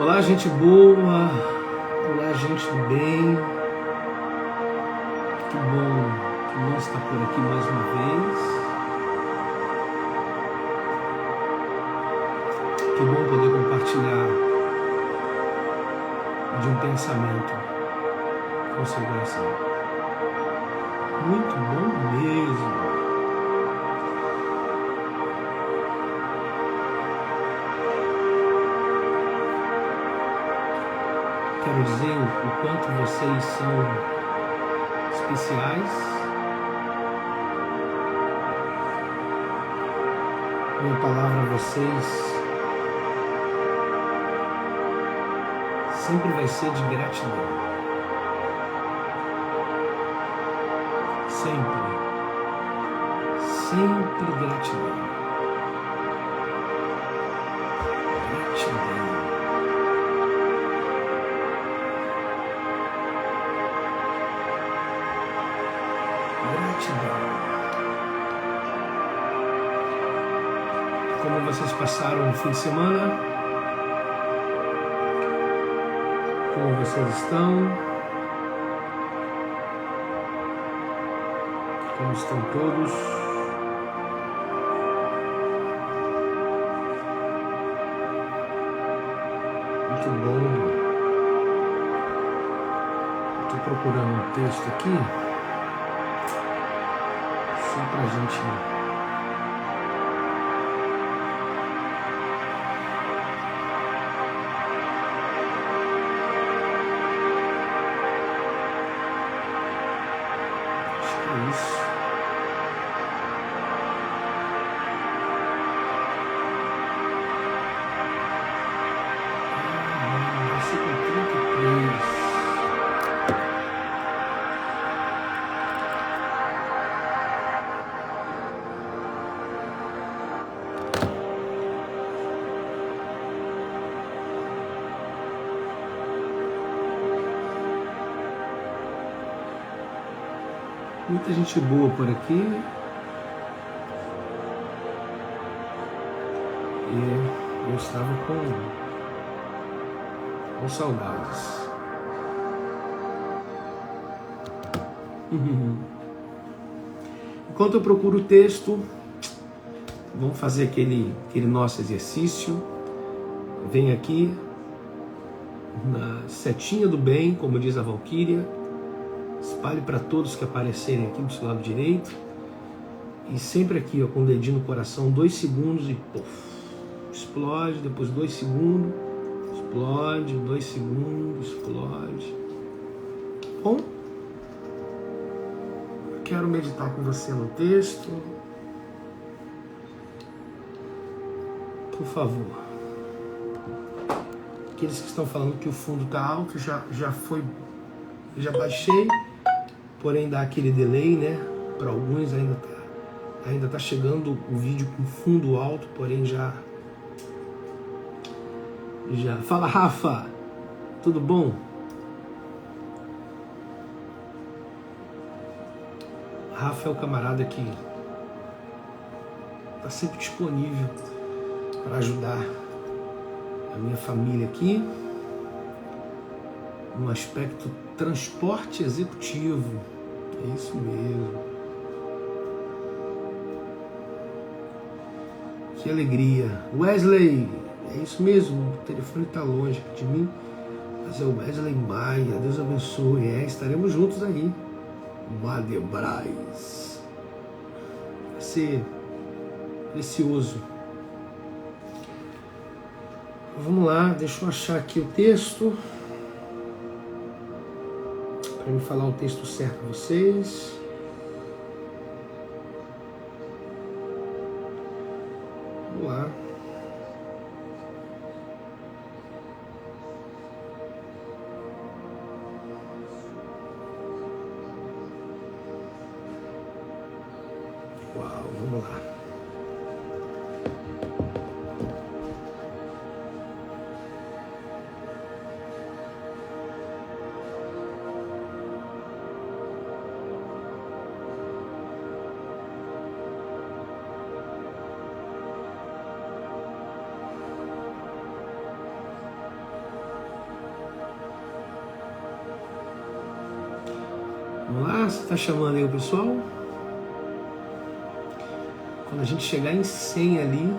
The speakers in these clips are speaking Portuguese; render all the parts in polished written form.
Olá, gente boa. Olá, gente do bem. Que bom estar por aqui mais uma vez. Que bom poder compartilhar de um pensamento com seu coração. Muito bom mesmo. Quero dizer o quanto vocês são especiais. Minha palavra a vocês sempre vai ser de gratidão. Sempre gratidão. Gratidão. Como vocês passaram o fim de semana? Como vocês estão? Como estão todos? Muito bom. Estou procurando um texto aqui. Só para a gente... Acho que é isso. Versículo 33. Muita gente boa por aqui. E eu estava com saudades. Enquanto eu procuro o texto, vamos fazer aquele nosso exercício. Vem aqui na setinha do bem, como diz a Valquíria. Espalhe para todos que aparecerem aqui do seu lado direito. E sempre aqui, ó, com o dedinho no coração, 2 segundos e puff, explode. Depois 2 segundos, explode. 2 segundos, explode. Bom, eu quero meditar com você no texto. Por favor. Aqueles que estão falando que o fundo está alto, já baixei. Porém dá aquele delay, né? Para alguns ainda tá chegando o vídeo com fundo alto, porém já. Fala, Rafa, tudo bom? Rafa é o camarada que tá sempre disponível para ajudar a minha família aqui no aspecto transporte executivo. É isso mesmo. Que alegria. Wesley, é isso mesmo. O telefone está longe de mim, mas é o Wesley Maia. Deus abençoe. Estaremos juntos aí. Madebrais. Vai ser precioso. Vamos lá, deixa eu achar aqui o texto. Para me falar o texto certo para vocês. Vamos lá. Uau, vamos lá. Márcia está chamando aí o pessoal. Quando a gente chegar em 100 ali,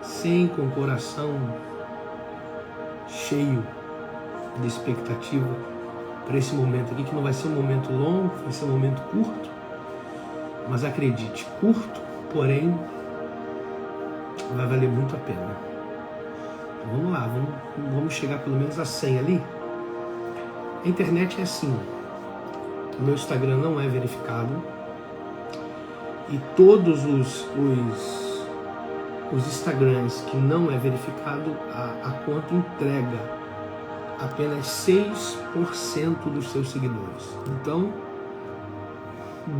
100 com o coração cheio de expectativa para esse momento aqui, que não vai ser um momento longo, vai ser um momento curto, mas acredite, curto, porém vai valer muito a pena. Então vamos lá, vamos chegar pelo menos a 100 ali. A internet é assim, o meu Instagram não é verificado e todos os Instagrams que não é verificado, a conta entrega apenas 6% dos seus seguidores. Então,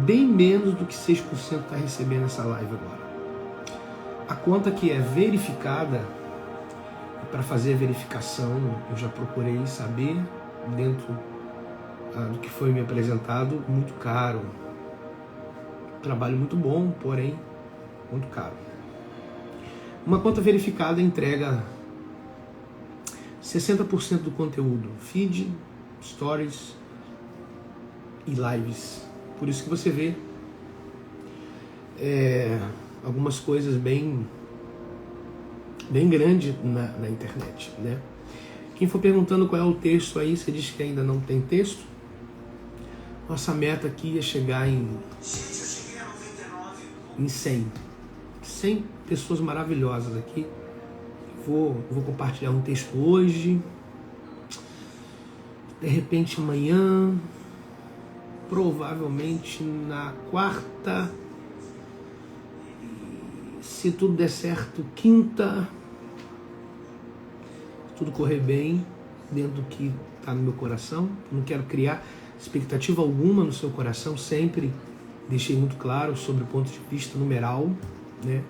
bem menos do que 6% está recebendo essa live agora. A conta que é verificada, para fazer a verificação, eu já procurei saber, dentro do que foi me apresentado, muito caro. Trabalho muito bom, porém, muito caro. Uma conta verificada entrega 60% do conteúdo, feed, stories e lives. Por isso que você vê algumas coisas bem grandes na internet, né? Quem for perguntando qual é o texto aí, você diz que ainda não tem texto. Nossa meta aqui é chegar em 100 pessoas maravilhosas aqui. Vou compartilhar um texto hoje, de repente amanhã, provavelmente na quarta, se tudo der certo, quinta, se tudo correr bem, dentro do que está no meu coração. Não quero criar expectativa alguma no seu coração, sempre deixei muito claro sobre o ponto de vista numeral, né?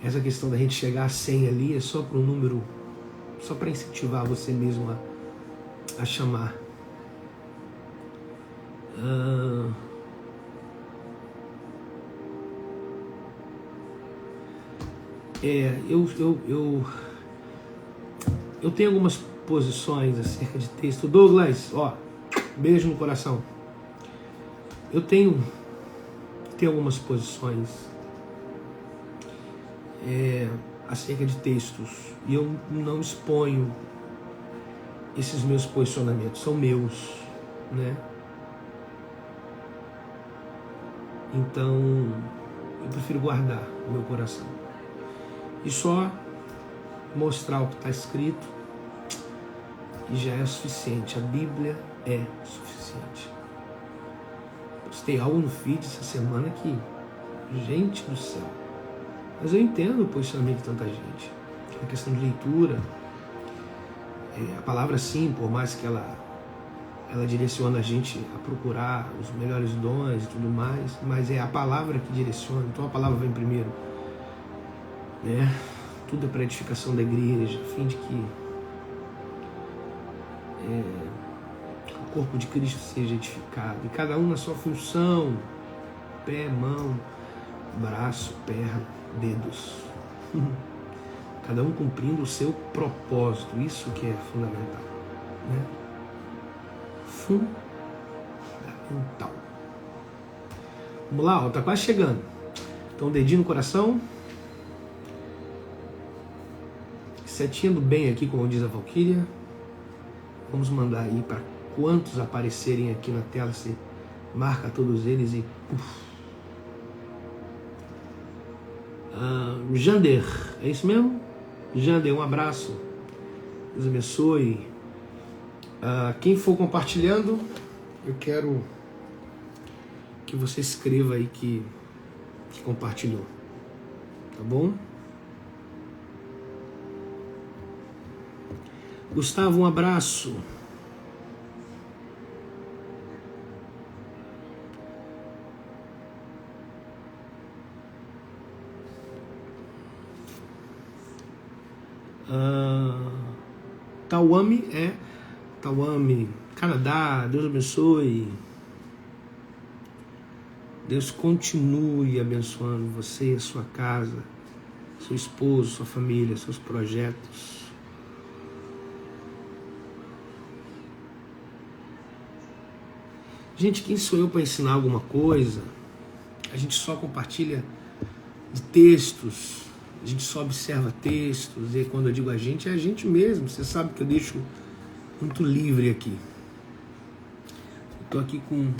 Essa questão da gente chegar a 100 ali é só para um número, só para incentivar você mesmo a chamar. Eu tenho algumas posições acerca de texto. Douglas, ó, beijo no coração. Eu tenho algumas posições acerca de textos, e eu não exponho esses meus posicionamentos, são meus, né? Então eu prefiro guardar o meu coração e só mostrar o que está escrito, e já é suficiente. A Bíblia é suficiente. Postei algo no feed essa semana que, gente do céu, mas eu entendo o posicionamento de tanta gente. A questão de leitura, a palavra sim, por mais que ela direciona a gente a procurar os melhores dons e tudo mais, mas é a palavra que direciona, então a palavra vem primeiro, né? Tudo é para edificação da igreja, a fim de que o corpo de Cristo seja edificado, e cada um na sua função, pé, mão, braço, perna, dedos, cada um cumprindo o seu propósito. Isso que é fundamental, né? Fundamental. Vamos lá, ó, tá quase chegando. Então, dedinho no coração, setinha do bem aqui, como diz a Valquíria. Vamos mandar aí para quantos aparecerem aqui na tela, você marca todos eles e Jander, é isso mesmo? Jander, um abraço, Deus abençoe. Quem for compartilhando, eu quero que você escreva aí que compartilhou, tá bom? Gustavo, um abraço. Tauame, Canadá, Deus abençoe. Deus continue abençoando você, sua casa, seu esposo, sua família, seus projetos. Gente, quem sou eu para ensinar alguma coisa? A gente só compartilha de textos, a gente só observa textos, e quando eu digo a gente, é a gente mesmo. Você sabe que eu deixo muito livre aqui. Estou aqui com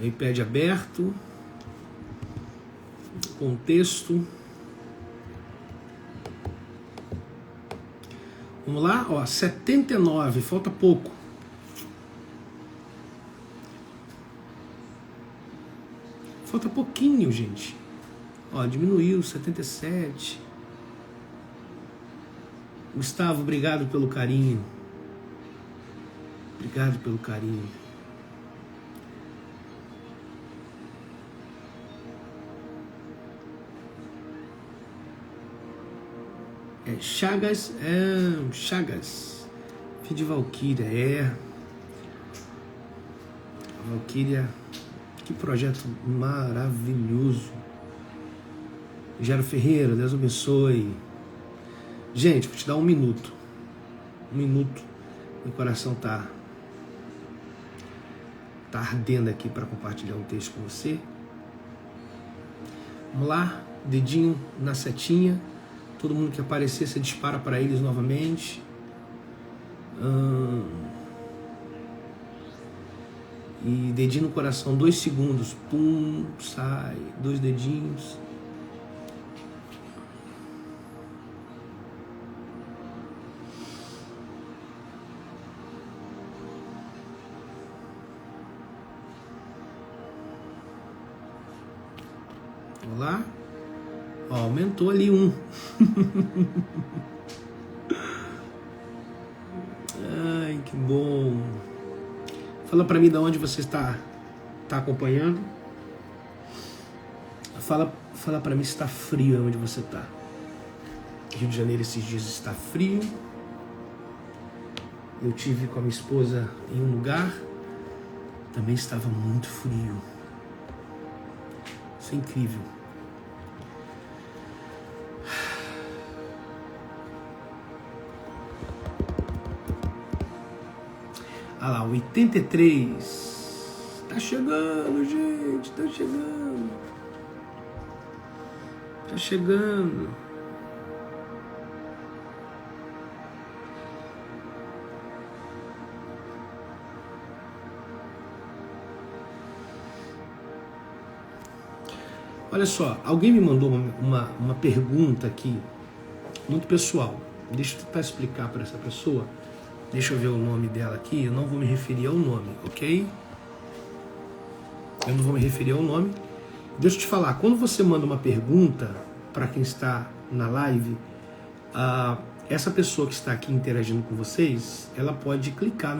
o iPad aberto, com o texto. Vamos lá, ó, 79, falta pouco. Falta pouquinho, gente. Ó, diminuiu, 77. Gustavo, obrigado pelo carinho. Obrigado pelo carinho. Chagas, Chagas. Filho de Valquíria, Valquíria, que projeto maravilhoso. Gero Ferreira, Deus abençoe. Gente, vou te dar um minuto. Meu coração tá ardendo aqui para compartilhar um texto com você. Vamos lá, dedinho na setinha. Todo mundo que aparecer, você dispara para eles novamente. E dedinho no coração, 2 segundos. Pum, sai. 2 dedinhos. Vamos lá. Ó, aumentou ali 1. Ai, que bom. Fala pra mim de onde você está acompanhando. Fala pra mim se está frio onde você está. Rio de Janeiro esses dias está frio. Eu tive com a minha esposa em um lugar, também estava muito frio. Isso é incrível. Ah lá, 83. Tá chegando, gente, tá chegando. Tá chegando. Olha só, alguém me mandou uma pergunta aqui, muito pessoal. Deixa eu tentar explicar para essa pessoa. Deixa eu ver o nome dela aqui. Eu não vou me referir ao nome, ok? Eu não vou me referir ao nome. Deixa eu te falar, quando você manda uma pergunta para quem está na live, essa pessoa que está aqui interagindo com vocês, ela pode clicar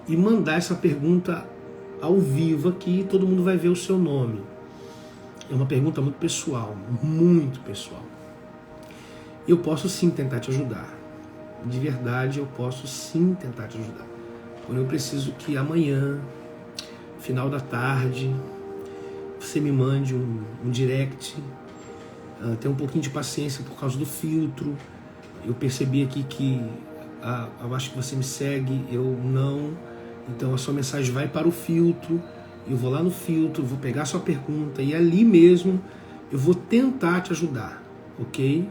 e mandar essa pergunta ao vivo aqui, todo mundo vai ver o seu nome. É uma pergunta muito pessoal, muito pessoal. Eu posso sim tentar te ajudar. De verdade, eu posso sim tentar te ajudar. Porém, eu preciso que amanhã, final da tarde, você me mande um direct. Tenha um pouquinho de paciência por causa do filtro. Eu percebi aqui que eu acho que você me segue, eu não. Então a sua mensagem vai para o filtro. Eu vou lá no filtro, vou pegar a sua pergunta e ali mesmo eu vou tentar te ajudar, ok?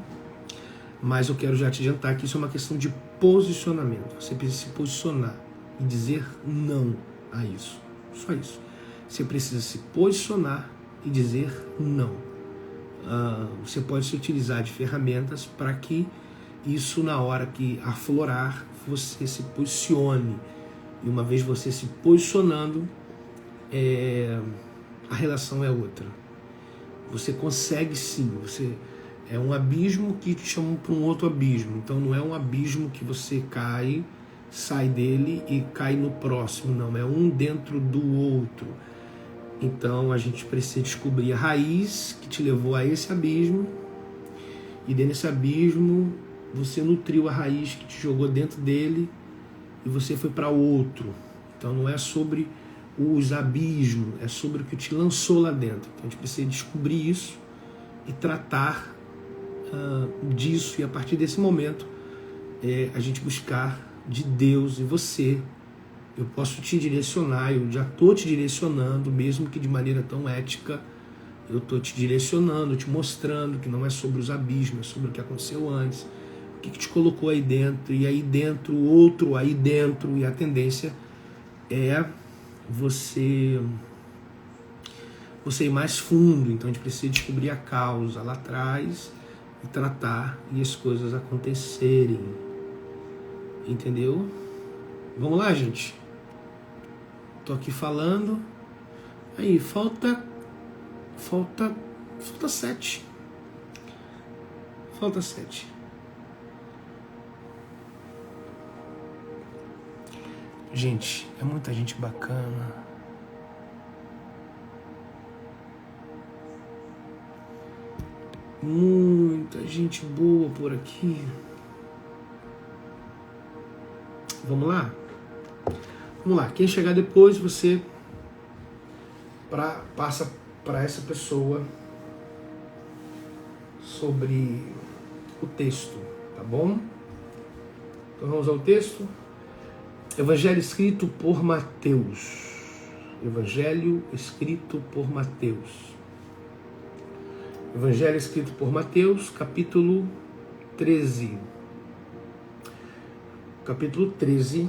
Mas eu quero já te adiantar que isso é uma questão de posicionamento. Você precisa se posicionar e dizer não a isso. Só isso. Você precisa se posicionar e dizer não. Você pode se utilizar de ferramentas para que isso, na hora que aflorar, você se posicione. E uma vez você se posicionando, a relação é outra. Você consegue sim. É um abismo que te chama para um outro abismo. Então não é um abismo que você cai, sai dele e cai no próximo. Não, é um dentro do outro. Então a gente precisa descobrir a raiz que te levou a esse abismo. E dentro desse abismo você nutriu a raiz que te jogou dentro dele e você foi para outro. Então não é sobre os abismos, é sobre o que te lançou lá dentro. Então a gente precisa descobrir isso e tratar disso, e a partir desse momento a gente buscar de Deus e você eu posso te direcionar, eu já estou te direcionando, mesmo que de maneira tão ética, eu estou te direcionando, te mostrando que não é sobre os abismos, é sobre o que aconteceu antes, o que te colocou aí dentro, e aí dentro, outro aí dentro, e a tendência é você ir mais fundo. Então a gente precisa descobrir a causa lá atrás e tratar e as coisas acontecerem. Entendeu? Vamos lá, gente. Tô aqui falando. Aí, falta 7. Falta 7. Gente, é muita gente bacana. Muita gente boa por aqui. Vamos lá? Vamos lá. Quem chegar depois, você passa para essa pessoa sobre o texto, tá bom? Então vamos ao texto. Evangelho escrito por Mateus. Evangelho escrito por Mateus. Evangelho escrito por Mateus, capítulo 13. Capítulo 13.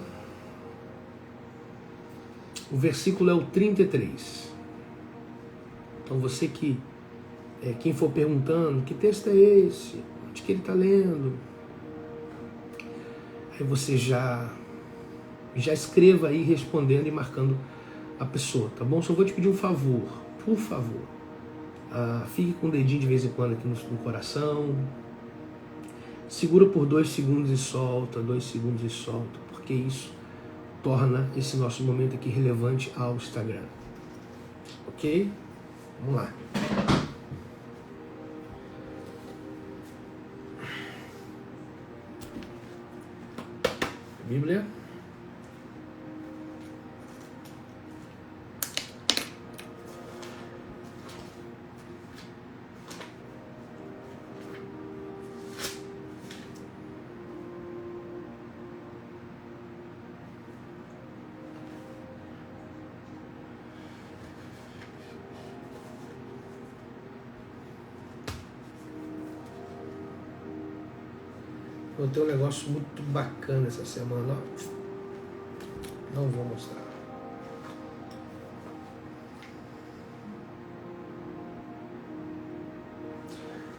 O versículo é o 33. Então você quem for perguntando, que texto é esse? De que ele está lendo? Aí você já escreva aí respondendo e marcando a pessoa, tá bom? Só vou te pedir um favor, por favor. Fique com o dedinho de vez em quando aqui no coração. Segura por 2 segundos e solta, 2 segundos e solta, porque isso torna esse nosso momento aqui relevante ao Instagram. Ok? Vamos lá. Bíblia. Eu tenho um negócio muito bacana essa semana, ó. Não vou mostrar.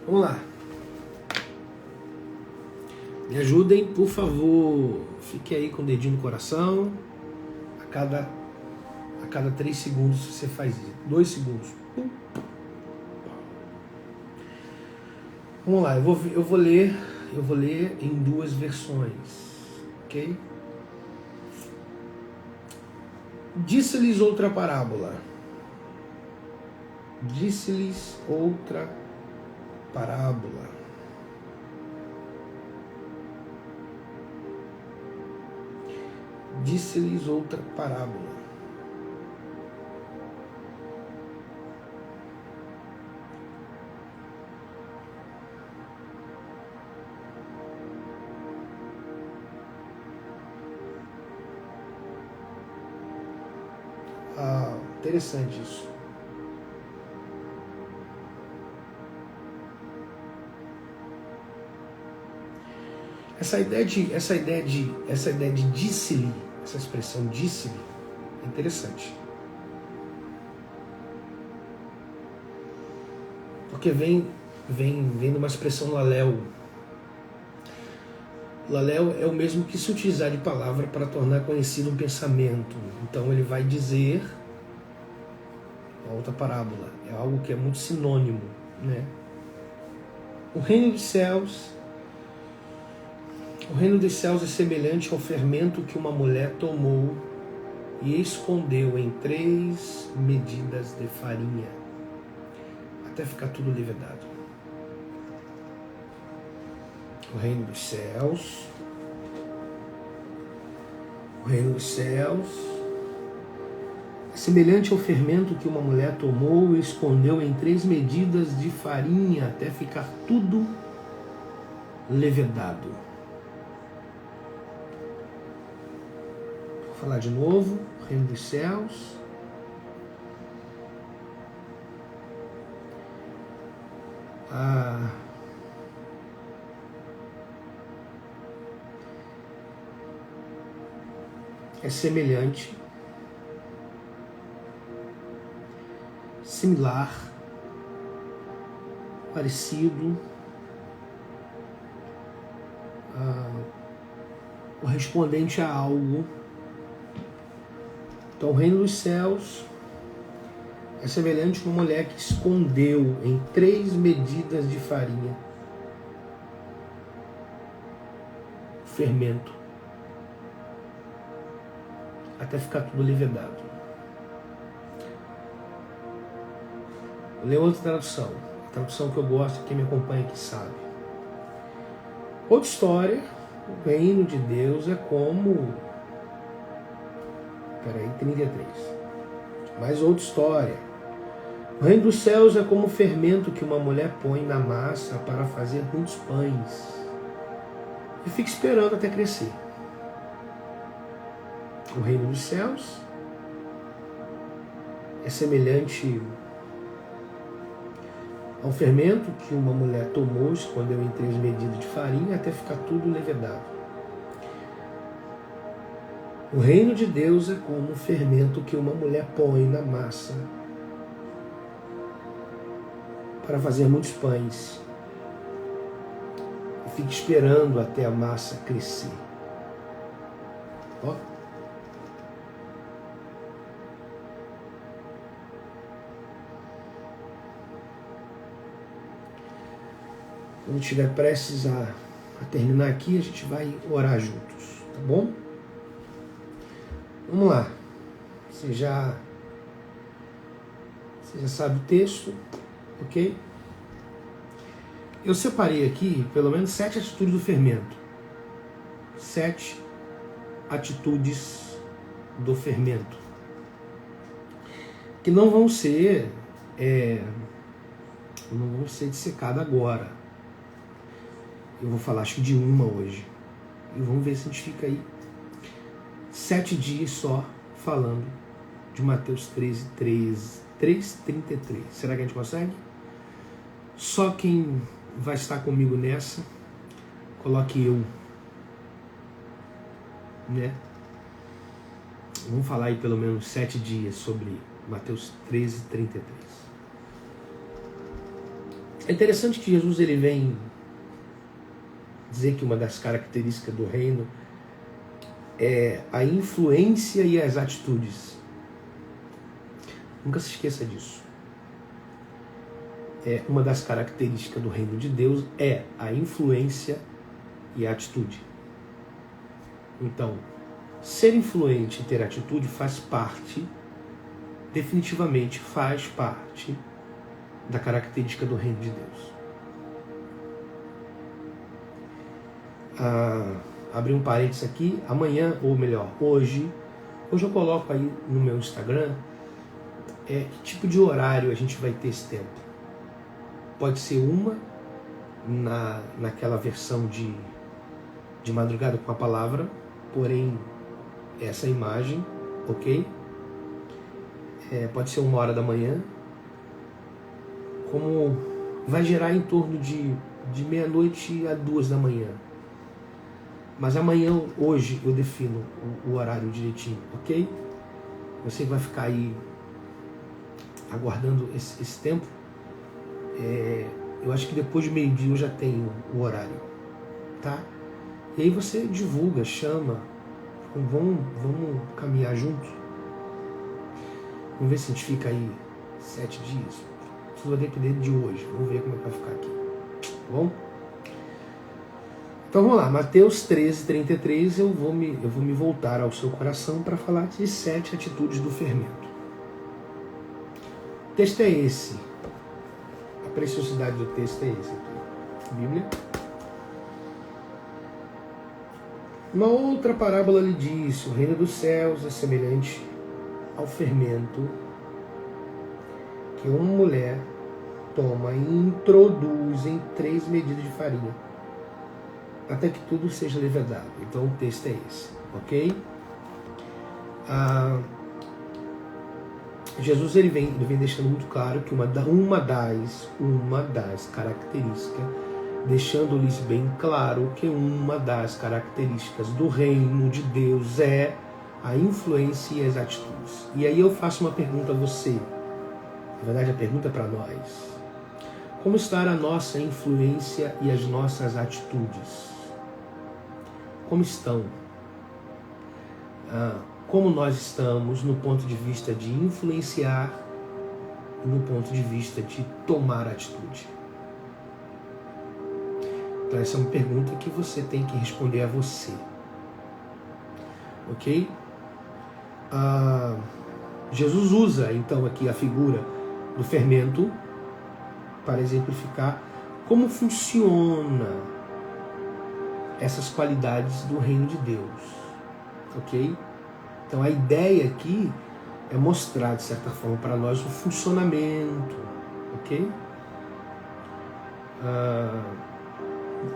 Vamos lá. Me ajudem, por favor. Fique aí com o dedinho no coração. A cada 3 segundos você faz isso. 2 segundos. Vamos lá, eu vou ler em 2 versões, ok? Disse-lhes outra parábola. Disse-lhes outra parábola. Disse-lhes outra parábola. Interessante isso. Essa ideia de disse-lhe, essa expressão disse-lhe, é interessante. Porque vem de uma expressão laléu. Laléu é o mesmo que se utilizar de palavra para tornar conhecido um pensamento. Então ele vai dizer uma outra parábola. É algo que é muito sinônimo, né? O reino dos céus é semelhante ao fermento que uma mulher tomou e escondeu em 3 medidas de farinha, até ficar tudo levedado. O reino dos céus é semelhante ao fermento que uma mulher tomou e escondeu em 3 medidas de farinha, até ficar tudo levedado. Por falar de novo, reino dos céus. É semelhante, similar, parecido, correspondente a algo. Então, o reino dos céus é semelhante a uma mulher que escondeu em 3 medidas de farinha o fermento, até ficar tudo levedado. Vou ler outra tradução, a tradução que eu gosto, quem me acompanha aqui sabe. Outra história, o reino de Deus é como... 33. Mais outra história. O reino dos céus é como o fermento que uma mulher põe na massa para fazer muitos pães e fica esperando até crescer. O reino dos céus é semelhante ao fermento que uma mulher tomou, escondeu em 3 medidas de farinha até ficar tudo levedado. O reino de Deus é como o fermento que uma mulher põe na massa para fazer muitos pães e fica esperando até a massa crescer. Ó. Quando estiver prestes a terminar aqui, a gente vai orar juntos, tá bom? Vamos lá. Você já sabe o texto, ok? Eu separei aqui pelo menos 7 atitudes do fermento. 7 atitudes do fermento. Que não vão ser dissecadas agora. Eu vou falar acho que de uma hoje. E vamos ver se a gente fica aí 7 dias só falando de Mateus 3:33. Será que a gente consegue? Só quem vai estar comigo nessa, coloque eu. Né? Vamos falar aí pelo menos 7 dias sobre Mateus 13:33. É interessante que Jesus ele vem dizer que uma das características do reino é a influência e as atitudes. Nunca se esqueça disso. Uma das características do reino de Deus é a influência e a atitude. Então, ser influente e ter atitude faz parte, definitivamente faz parte da característica do reino de Deus. Abrir um parênteses aqui, amanhã, ou melhor, hoje eu coloco aí no meu Instagram que tipo de horário a gente vai ter esse tempo. Pode ser uma naquela versão de madrugada com a palavra, porém essa imagem, ok? Pode ser 1h da manhã, como vai gerar em torno de meia-noite a 2 da manhã. Mas amanhã, hoje, eu defino o horário direitinho, ok? Você vai ficar aí aguardando esse tempo. Eu acho que depois de meio-dia eu já tenho o horário, tá? E aí você divulga, chama, vamos caminhar junto. Vamos ver se a gente fica aí 7 dias. Isso vai depender de hoje. Vamos ver como é que vai ficar aqui, tá bom? Então vamos lá, Mateus 13:33, eu vou me voltar ao seu coração para falar de 7 atitudes do fermento. O texto é esse. A preciosidade do texto é esse aqui. Bíblia. Uma outra parábola lhe disse: o reino dos céus é semelhante ao fermento que uma mulher toma e introduz em 3 medidas de farinha, até que tudo seja levedado. Então o texto é esse, ok? Jesus ele vem deixando muito claro que uma das características, deixando-lhes bem claro que uma das características do reino de Deus é a influência e as atitudes. E aí eu faço uma pergunta a você, na verdade a pergunta é para nós. Como está a nossa influência e as nossas atitudes? Como estão? Como nós estamos no ponto de vista de influenciar e no ponto de vista de tomar atitude? Então essa é uma pergunta que você tem que responder a você. Ok? Jesus usa então aqui a figura do fermento para exemplificar como funciona essas qualidades do reino de Deus. Ok? Então a ideia aqui é mostrar, de certa forma, para nós o funcionamento, ok?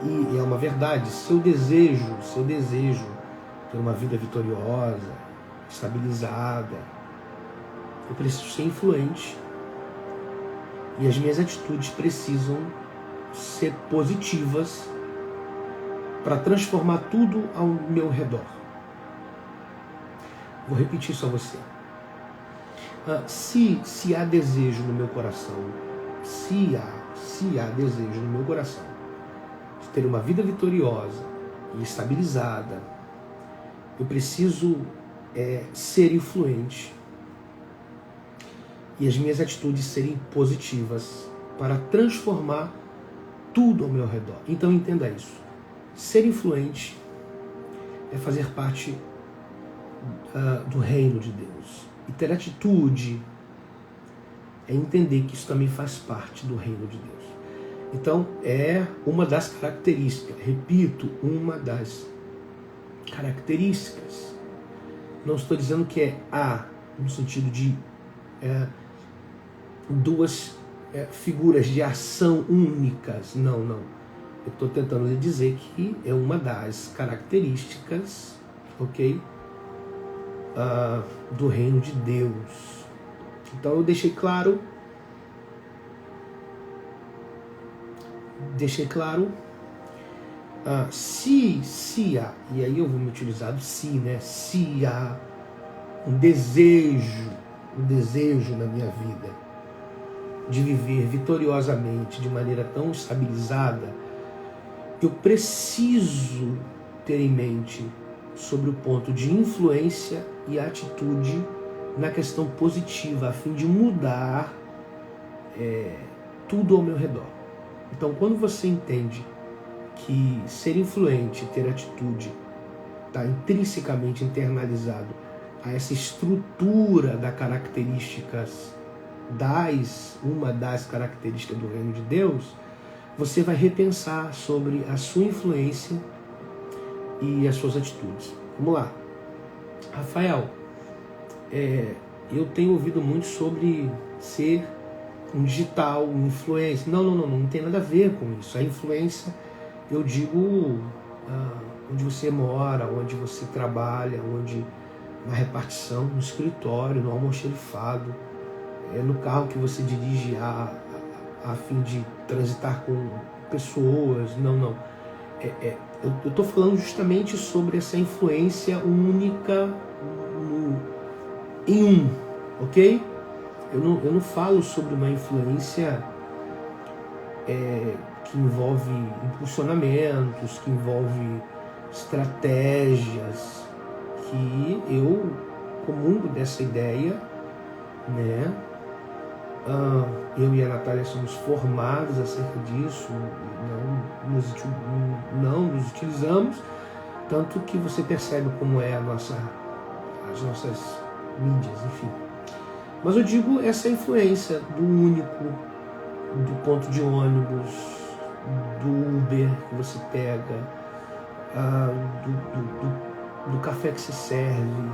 E é uma verdade, se eu desejo ter uma vida vitoriosa, estabilizada, eu preciso ser influente e as minhas atitudes precisam ser positivas para transformar tudo ao meu redor. Vou repetir isso a você. Se há desejo no meu coração, se há desejo no meu coração de ter uma vida vitoriosa e estabilizada, eu preciso ser influente e as minhas atitudes serem positivas para transformar tudo ao meu redor. Então entenda isso. Ser influente é fazer parte do reino de Deus. E ter atitude é entender que isso também faz parte do reino de Deus. Então, é uma das características, repito, uma das características. Não estou dizendo que é no sentido de duas figuras de ação únicas. Não. Eu estou tentando lhe dizer que é uma das características, ok? Do reino de Deus. Então eu deixei claro se há, e aí eu vou me utilizar do se há um desejo na minha vida de viver vitoriosamente de maneira tão estabilizada, eu preciso ter em mente sobre o ponto de influência e atitude na questão positiva, a fim de mudar tudo ao meu redor. Então, quando você entende que ser influente, ter atitude, está intrinsecamente internalizado a essa estrutura das características, uma das características do reino de Deus, você vai repensar sobre a sua influência e as suas atitudes. Vamos lá. Rafael, eu tenho ouvido muito sobre ser um digital, um influencer. Não tem nada a ver com isso. A influência, eu digo, onde você mora, onde você trabalha, na repartição, no escritório, no almoxerifado, no carro que você dirige a fim de transitar com pessoas. Não. Eu estou falando justamente sobre essa influência única em ok? Eu não falo sobre uma influência que envolve impulsionamentos, que envolve estratégias, que eu comungo dessa ideia, né? Eu e a Natália somos formados acerca disso, não nos utilizamos, tanto que você percebe como é as nossas mídias, enfim. Mas eu digo essa influência do único, do ponto de ônibus, do Uber que você pega, do café que se serve.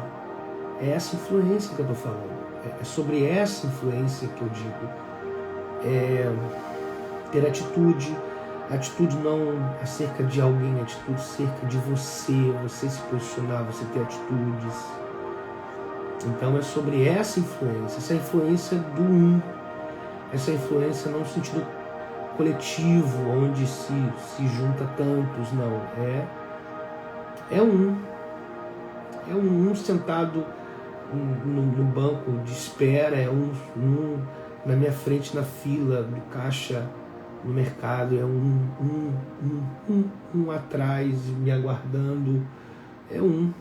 É essa influência que eu estou falando. É sobre essa influência que eu digo. Ter atitude não acerca de alguém, atitude acerca de você se posicionar, você ter atitudes. Então é sobre essa influência do um, essa influência não no sentido coletivo, onde se junta tantos, não. É um sentado no banco de espera, é um na minha frente na fila do caixa no mercado, é um atrás me aguardando, é um.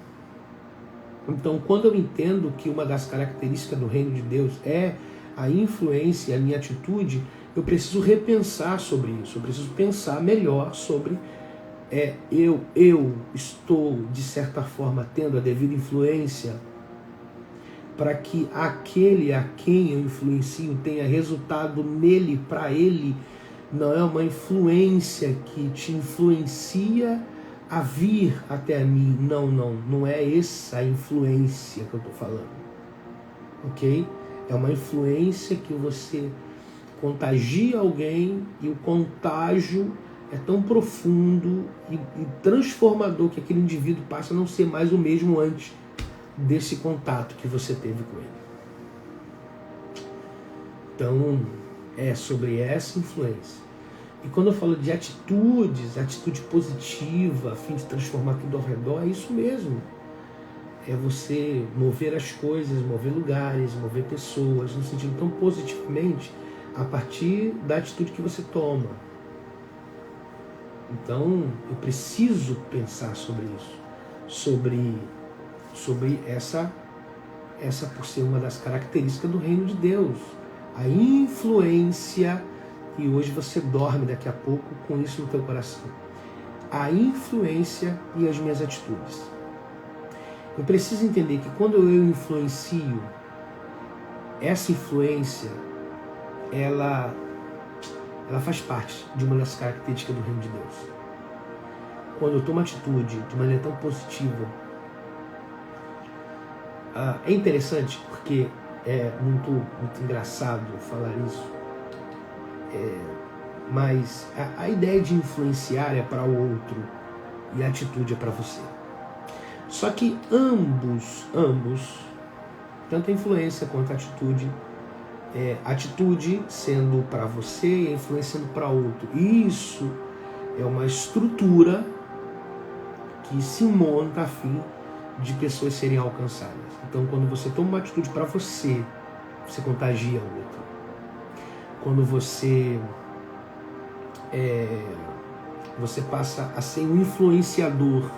Então, quando eu entendo que uma das características do reino de Deus é a influência, a minha atitude, eu preciso repensar sobre isso, eu preciso pensar melhor sobre eu estou, de certa forma, tendo a devida influência para que aquele a quem eu influencio tenha resultado nele, para ele. Não é uma influência que te influencia a vir até mim. Não é essa a influência que eu estou falando. Ok? É uma influência que você contagia alguém e o contágio é tão profundo e transformador que aquele indivíduo passa a não ser mais o mesmo antes desse contato que você teve com ele. Então, é sobre essa influência. E quando eu falo de atitudes, atitude positiva, a fim de transformar tudo ao redor, é isso mesmo. É você mover as coisas, mover lugares, mover pessoas, no sentido tão positivamente, a partir da atitude que você toma. Então, eu preciso pensar sobre isso, sobre essa por ser uma das características do reino de Deus. A influência, e hoje você dorme daqui a pouco com isso no teu coração. A influência e as minhas atitudes. Eu preciso entender que quando eu influencio, essa influência, ela faz parte de uma das características do reino de Deus. Quando eu tomo atitude de maneira tão positiva, é interessante porque é muito engraçado falar isso, mas a ideia de influenciar é para o outro e a atitude é para você. Só que ambos, tanto a influência quanto a atitude sendo para você e a influência sendo para outro. Isso é uma estrutura que se monta a fim de pessoas serem alcançadas. Então, quando você toma uma atitude para você, você contagia o outro. Quando você passa a ser um influenciador,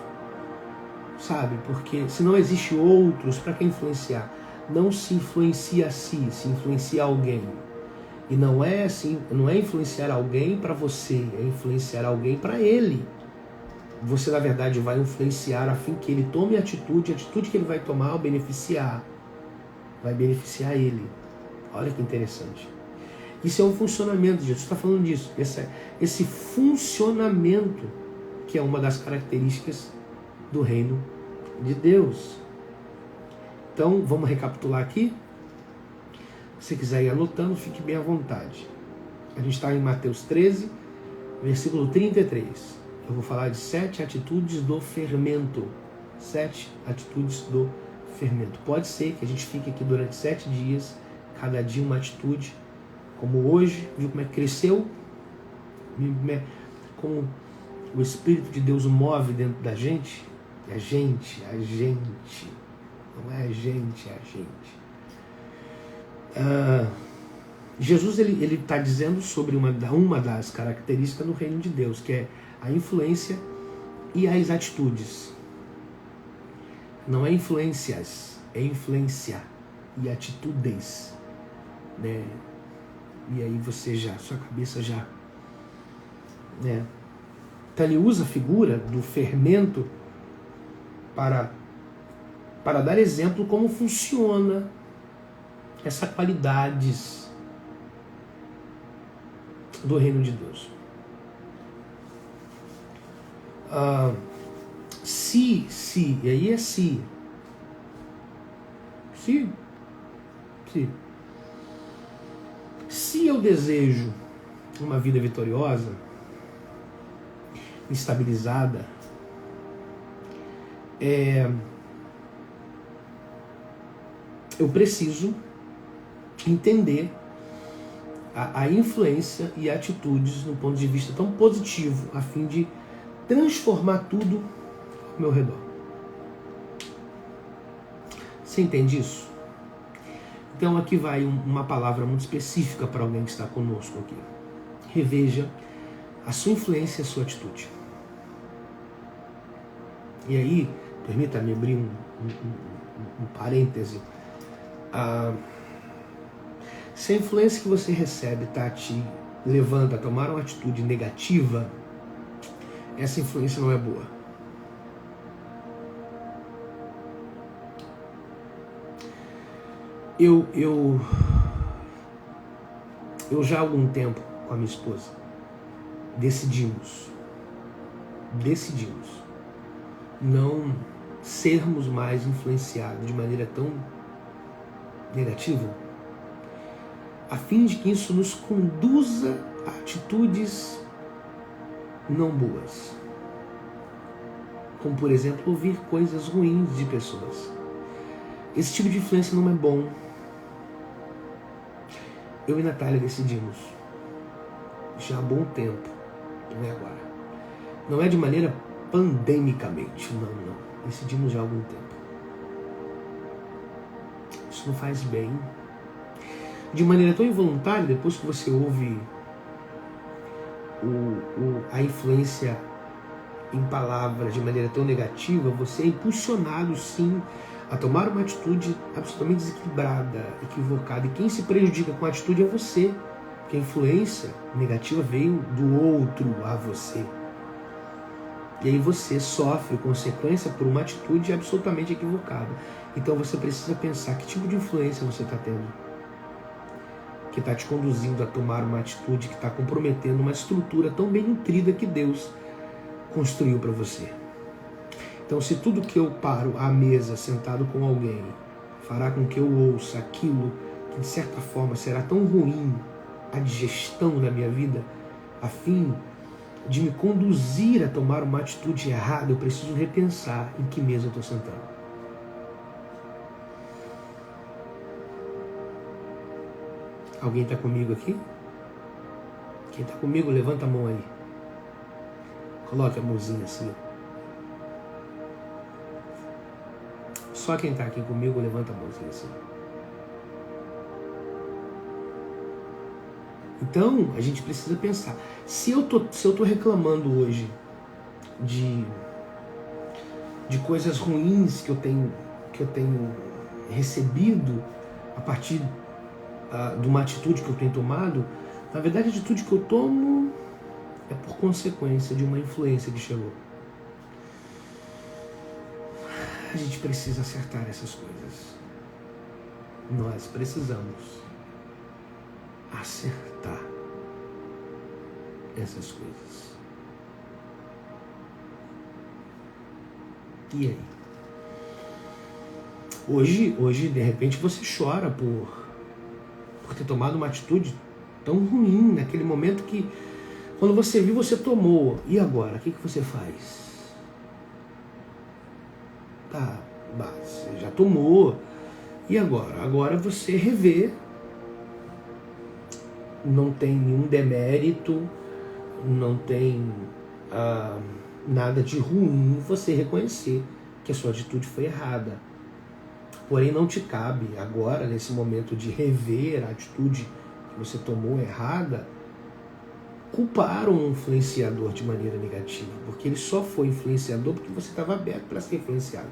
sabe? Porque se não existe outros, para que influenciar? Não se influencia a si, se influencia alguém. E não é assim, não é influenciar alguém para você, é influenciar alguém para ele. Você, na verdade, vai influenciar a fim que ele tome a atitude que ele vai tomar vai beneficiar ele. Olha que interessante. Isso é um funcionamento, Jesus está falando disso. Esse funcionamento que é uma das características do reino de Deus. Então, vamos recapitular aqui. Se você quiser ir anotando, fique bem à vontade. A gente está em Mateus 13, versículo 33. Eu vou falar de 7 atitudes do fermento. 7 atitudes do fermento. Pode ser que a gente fique aqui durante 7 dias, cada dia uma atitude, como hoje, viu como é que cresceu? Como o Espírito de Deus move dentro da gente? A gente. Não é a gente, é a gente. Jesus ele está dizendo sobre uma das características do reino de Deus, que é a influência e as atitudes. Não é influências, é influência e atitudes, né? E aí sua cabeça já, né? Então ele usa a figura do fermento para dar exemplo como funciona essas qualidades do reino de Deus. E aí é se eu desejo uma vida vitoriosa, estabilizada, eu preciso entender a influência e atitudes no ponto de vista tão positivo, a fim de transformar tudo ao meu redor. Você entende isso? Então aqui vai uma palavra muito específica para alguém que está conosco aqui. Reveja a sua influência e a sua atitude. E aí, permita-me abrir um parêntese. Se a influência que você recebe está te levando a tomar uma atitude negativa, essa influência não é boa. Eu já há algum tempo com a minha esposa decidimos não sermos mais influenciados de maneira tão negativa, a fim de que isso nos conduza a atitudes não boas, como por exemplo ouvir coisas ruins de pessoas. Esse tipo de influência não é bom. Eu e Natália decidimos já há bom tempo, não é agora, não é de maneira pandemicamente, não. Decidimos já há algum tempo. Isso não faz bem. De maneira tão involuntária, depois que você ouve a influência em palavras de maneira tão negativa, você é impulsionado sim a tomar uma atitude absolutamente desequilibrada, equivocada. E quem se prejudica com a atitude é você, porque a influência negativa veio do outro a você. E aí você sofre consequência por uma atitude absolutamente equivocada. Então você precisa pensar que tipo de influência você está tendo, que está te conduzindo a tomar uma atitude que está comprometendo uma estrutura tão bem nutrida que Deus construiu para você. Então, se tudo que eu paro à mesa, sentado com alguém, fará com que eu ouça aquilo que de certa forma será tão ruim a digestão da minha vida, a fim de me conduzir a tomar uma atitude errada, eu preciso repensar em que mesa eu estou sentando. Alguém está comigo aqui? Quem está comigo, levanta a mão aí. Coloque a mãozinha assim. Só quem está aqui comigo, levanta a mãozinha assim. Então, a gente precisa pensar. Se eu tô reclamando hoje de coisas ruins que eu tenho recebido a partir de uma atitude que eu tenho tomado, na verdade a atitude que eu tomo é por consequência de uma influência que chegou. A gente precisa acertar essas coisas. Nós precisamos acertar essas coisas. E aí? Hoje de repente você chora por ter tomado uma atitude tão ruim naquele momento que quando você viu, você tomou. E agora? O que você faz? Tá, você já tomou. E agora? Agora você revê. Não tem nenhum demérito, não tem nada de ruim você reconhecer que a sua atitude foi errada. Porém, não te cabe agora, nesse momento de rever a atitude que você tomou errada, culpar um influenciador de maneira negativa, porque ele só foi influenciador porque você estava aberto para ser influenciado.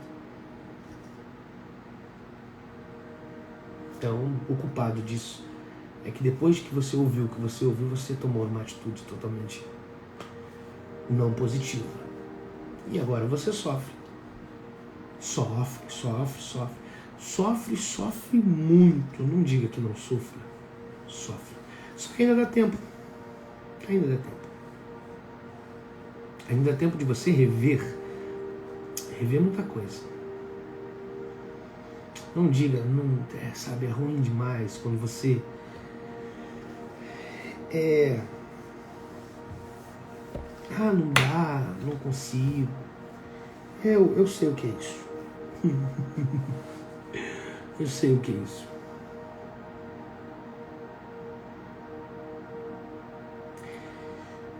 Então, o culpado disso é que depois que você ouviu o que você ouviu, você tomou uma atitude totalmente não positiva. E agora você sofre. Sofre muito. Não diga que não sofra. Sofre. Só que ainda dá tempo. Ainda dá tempo de você rever muita coisa. Não diga, sabe, é ruim demais quando você não dá, não consigo. Eu sei o que é isso. Eu sei o que é isso.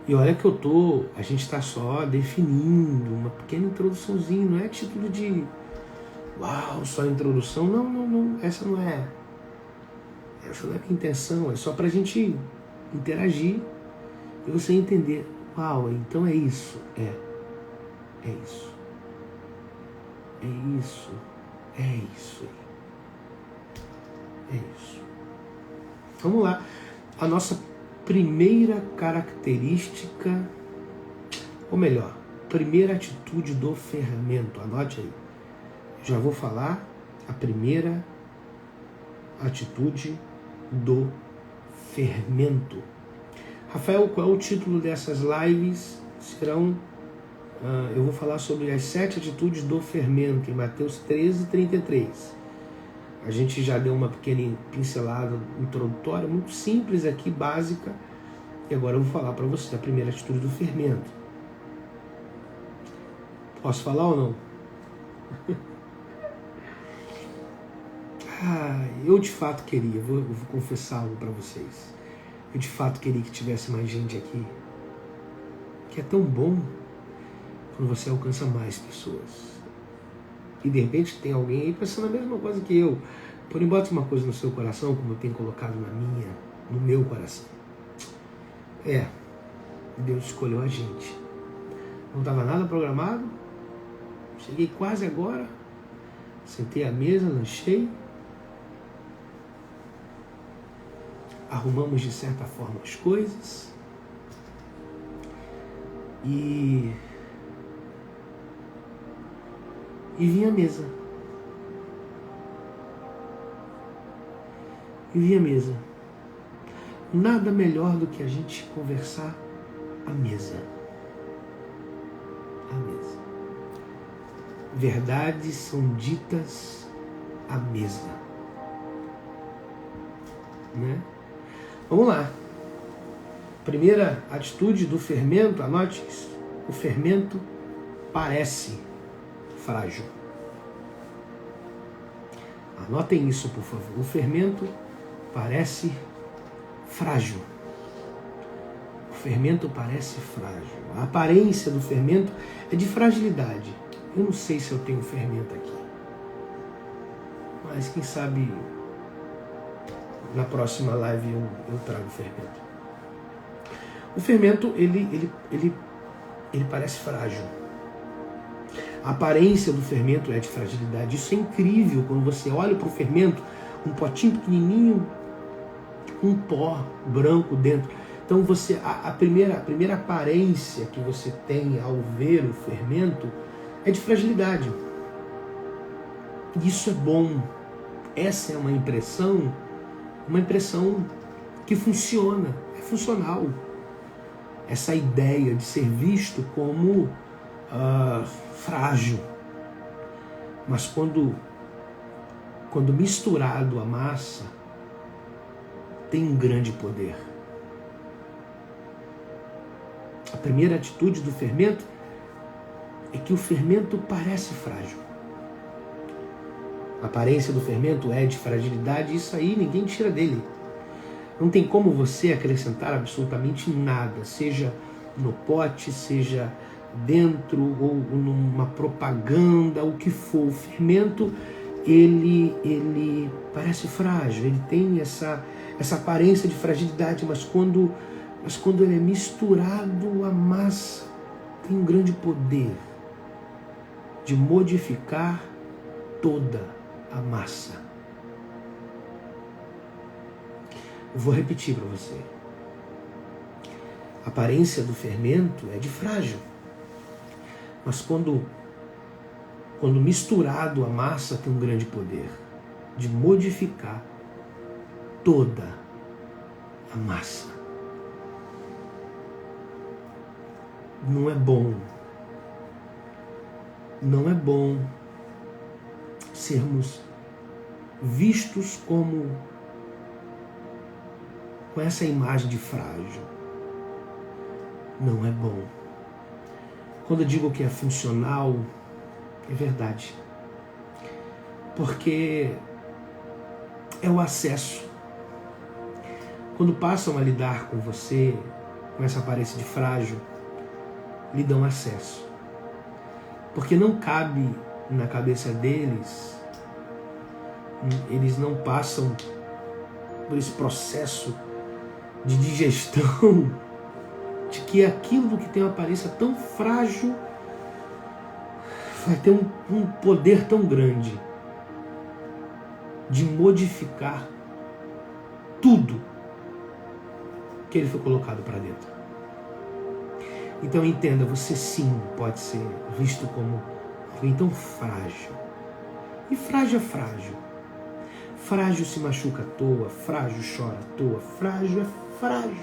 E olha que a gente está só definindo uma pequena introduçãozinha, não é título de uau, só introdução, não, essa não é a minha intenção, é só para a gente interagir e você entender, uau, então é isso, é isso, é isso. Vamos lá, a nossa primeira característica, ou melhor, primeira atitude do fermento, anote aí. Já vou falar a primeira atitude do fermento. Rafael, qual é o título dessas lives? Eu vou falar sobre as 7 atitudes do fermento, em Mateus 13:33. A gente já deu uma pequena pincelada introdutória, muito simples aqui, básica, e agora eu vou falar para você a primeira atitude do fermento. Posso falar ou não? Eu de fato queria, vou confessar algo para vocês. Eu de fato queria que tivesse mais gente aqui. Que é tão bom quando você alcança mais pessoas. E de repente tem alguém aí pensando a mesma coisa que eu. Porém, bota uma coisa no seu coração, como eu tenho colocado no meu coração. Deus escolheu a gente. Não estava nada programado. Cheguei quase agora. Sentei à mesa, lanchei. Arrumamos de certa forma as coisas e vim à mesa. Nada melhor do que a gente conversar à mesa. Verdades são ditas à mesa. Né? Vamos lá. Primeira atitude do fermento, anote isso. O fermento parece frágil. Anotem isso, por favor. O fermento parece frágil. O fermento parece frágil. A aparência do fermento é de fragilidade. Eu não sei se eu tenho fermento aqui. Mas quem sabe na próxima live eu trago fermento. O fermento, ele parece frágil. A aparência do fermento é de fragilidade. Isso é incrível quando você olha para o fermento, um potinho pequenininho, um pó branco dentro. Então a primeira aparência que você tem ao ver o fermento é de fragilidade. Isso é bom. Essa é uma impressão que funciona, é funcional. Essa ideia de ser visto como frágil. Mas quando misturado à massa, tem um grande poder. A primeira atitude do fermento é que o fermento parece frágil. A aparência do fermento é de fragilidade, isso aí ninguém tira dele. Não tem como você acrescentar absolutamente nada, seja no pote, seja dentro ou numa propaganda, o que for. O fermento, ele parece frágil, ele tem essa aparência de fragilidade, mas quando ele é misturado à massa, tem um grande poder de modificar toda a massa. Eu vou repetir para você. A aparência do fermento é de frágil, mas quando misturado à massa, tem um grande poder de modificar toda a massa. Não é bom sermos vistos com essa imagem de frágil. Não é bom. Quando eu digo que é funcional, é verdade. Porque é o acesso. Quando passam a lidar com você, com essa aparência de frágil, lhe dão acesso. Porque não cabe na cabeça deles, eles não passam por esse processo de digestão de que aquilo que tem uma aparência tão frágil vai ter um poder tão grande de modificar tudo que ele foi colocado para dentro. Então entenda, você sim pode ser visto como alguém tão frágil. E frágil é frágil. Frágil se machuca à toa, frágil chora à toa, frágil é frágil.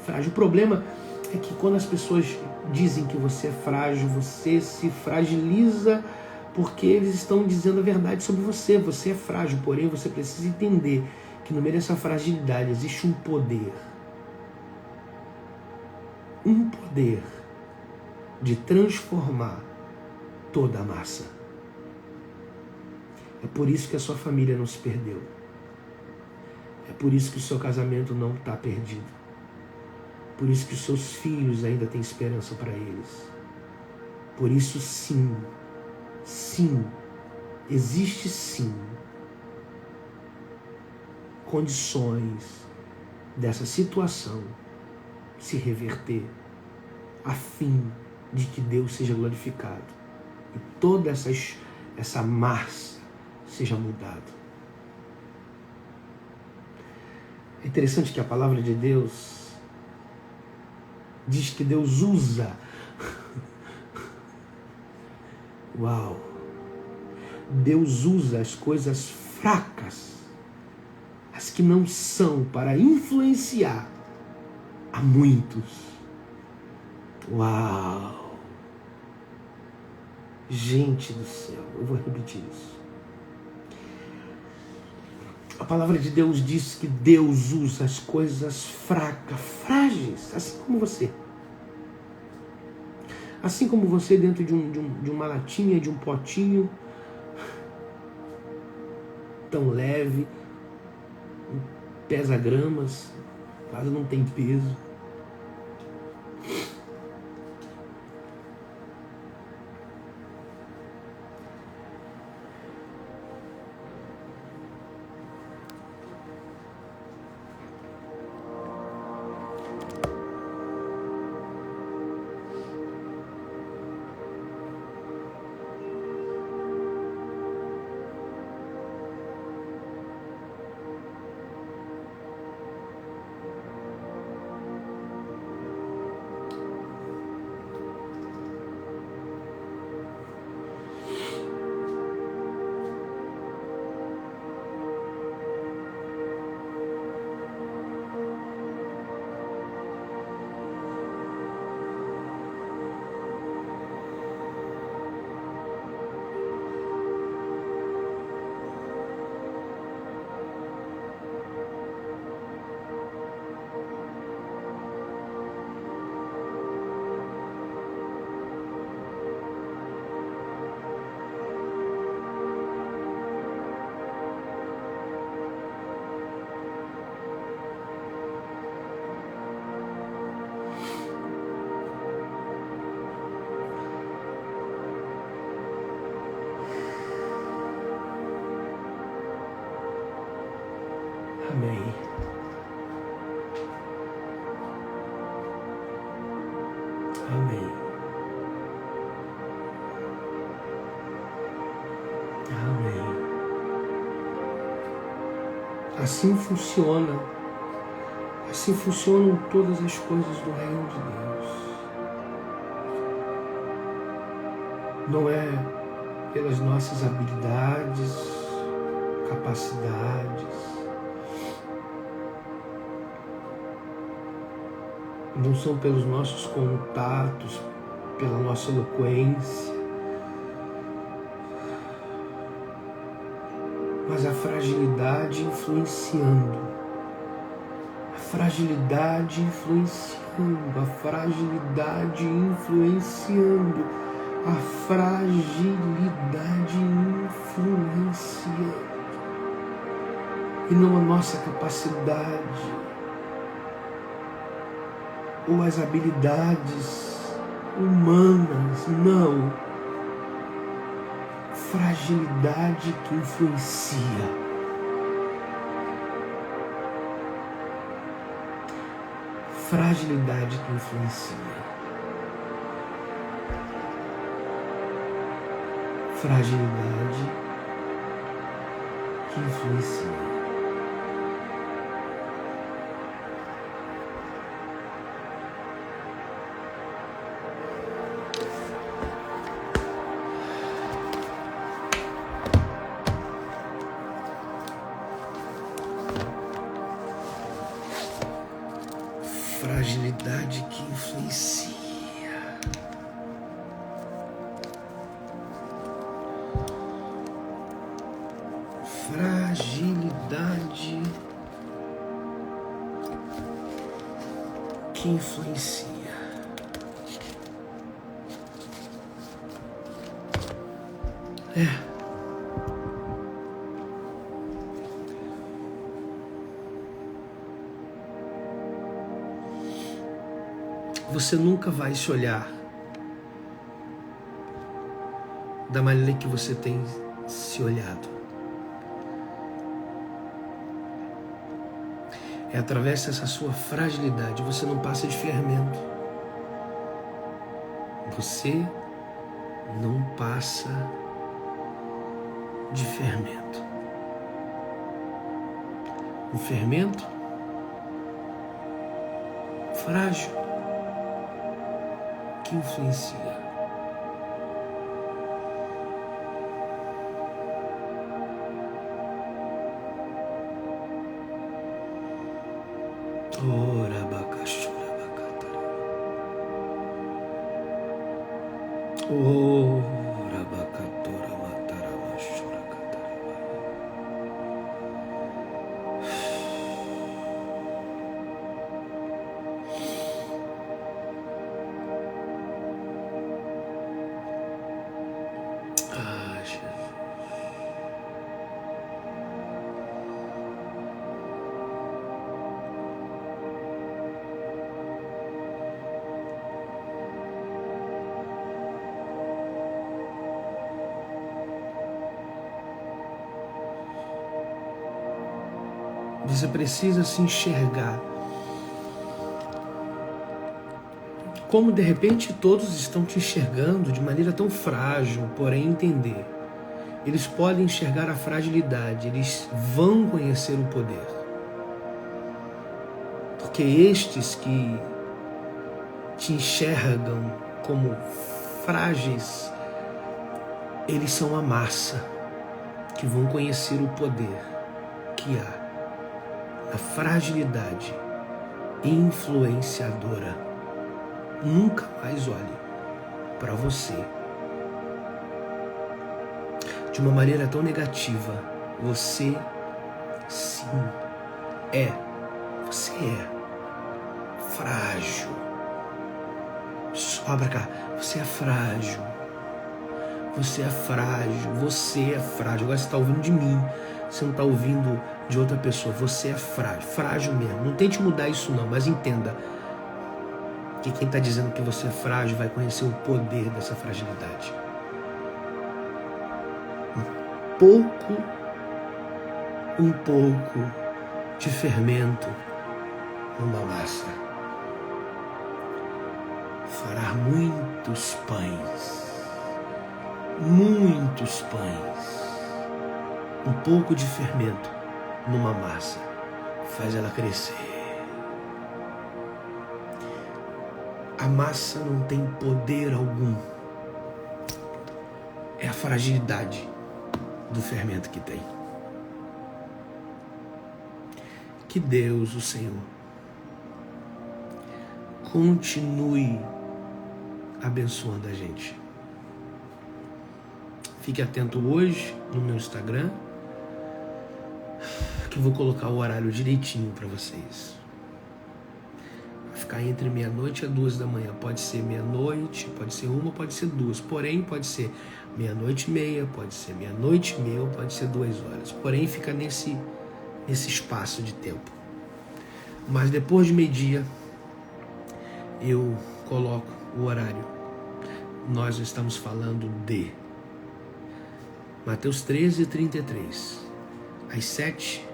Frágil. O problema é que quando as pessoas dizem que você é frágil, você se fragiliza porque eles estão dizendo a verdade sobre você. Você é frágil, porém você precisa entender que no meio dessa fragilidade existe um poder. Um poder de transformar toda a massa. É por isso que a sua família não se perdeu. É por isso que o seu casamento não está perdido. Por isso que os seus filhos ainda têm esperança para eles. Por isso sim, existe sim condições dessa situação se reverter a fim de que Deus seja glorificado e toda essa massa seja mudada. É interessante que a palavra de Deus diz que Deus usa uau! Deus usa as coisas fracas, as que não são, para influenciar a muitos. Uau! Gente do céu, eu vou repetir isso. A palavra de Deus diz que Deus usa as coisas fracas, frágeis, assim como você. Assim como você dentro de uma latinha, de um potinho tão leve, pesa gramas, quase não tem peso. Amém. Amém. Amém. Assim funciona. Assim funcionam todas as coisas do reino de Deus. Não é pelas nossas habilidades, capacidades. Não são pelos nossos contatos, pela nossa eloquência, mas a fragilidade influenciando, a fragilidade influenciando, a fragilidade influenciando, a fragilidade influenciando. e não a nossa capacidade ou as habilidades humanas, não. Fragilidade que influencia. Fragilidade que influencia. Fragilidade que influencia. Fragilidade que influencia. Fragilidade que influencia. Você nunca vai se olhar da maneira que você tem se olhado. É através dessa sua fragilidade, você não passa de fermento. Você não passa de fermento. Um fermento frágil que influencia. Ora abacachura abacatara. Ora abacatora matara machura catara. Ah, Jesus. Você precisa se enxergar. Como de repente todos estão te enxergando de maneira tão frágil, porém entender. Eles podem enxergar a fragilidade, eles vão conhecer o poder. Porque estes que te enxergam como frágeis, eles são a massa que vão conhecer o poder que há na fragilidade influenciadora. Nunca mais olhe para você de uma maneira tão negativa. Você sim é. Você é frágil. Sobra cá. Você é frágil. Você é frágil. Você é frágil. Agora você está ouvindo de mim. Você não está ouvindo de outra pessoa. Você é frágil. Frágil mesmo. Não tente mudar isso não, mas entenda que quem está dizendo que você é frágil vai conhecer o poder dessa fragilidade. Um pouco de fermento numa massa fará muitos pães. Muitos pães. Um pouco de fermento numa massa faz ela crescer. A massa não tem poder algum. É a fragilidade do fermento que tem. Que Deus, o Senhor, continue abençoando a gente. Fique atento hoje no meu Instagram, que eu vou colocar o horário direitinho para vocês. Vai ficar entre meia-noite e 2 da manhã. Pode ser meia-noite, pode ser 1, pode ser 2. Porém, pode ser meia-noite e meia, pode ser meia-noite e meia, ou pode ser 2 horas. Porém, fica nesse nesse espaço de tempo. Mas depois de meio-dia, eu coloco o horário. Nós estamos falando de Mateus 13:33, as 7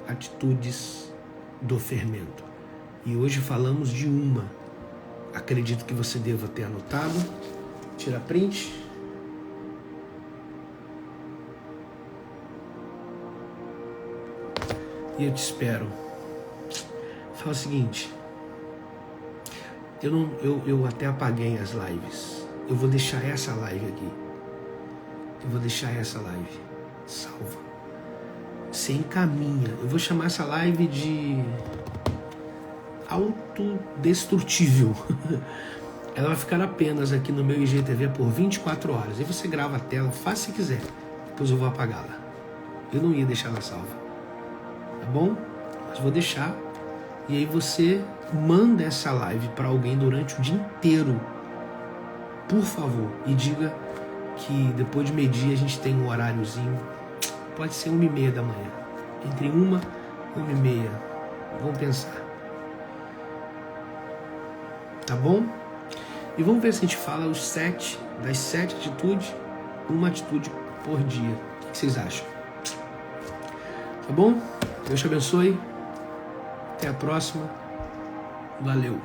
atitudes do fermento. E hoje falamos de uma. Acredito que você deva ter anotado. Tira print. E eu te espero. Fala o seguinte. Eu até apaguei as lives. Eu vou deixar essa live aqui. Eu vou deixar essa live salva. Você encaminha. Eu vou chamar essa live de autodestrutível. Ela vai ficar apenas aqui no meu IGTV por 24 horas. Aí você grava a tela, faz se quiser. Depois eu vou apagá-la. Eu não ia deixar ela salva. Tá bom? Mas vou deixar. E aí você manda essa live para alguém durante o dia inteiro. Por favor. E diga que depois de meio-dia a gente tem um horáriozinho. Pode ser 1h30 da manhã. Entre 1 e 1h30. Vamos pensar. Tá bom? E vamos ver se a gente fala das 7 atitudes, uma atitude por dia. O que vocês acham? Tá bom? Deus te abençoe. Até a próxima. Valeu.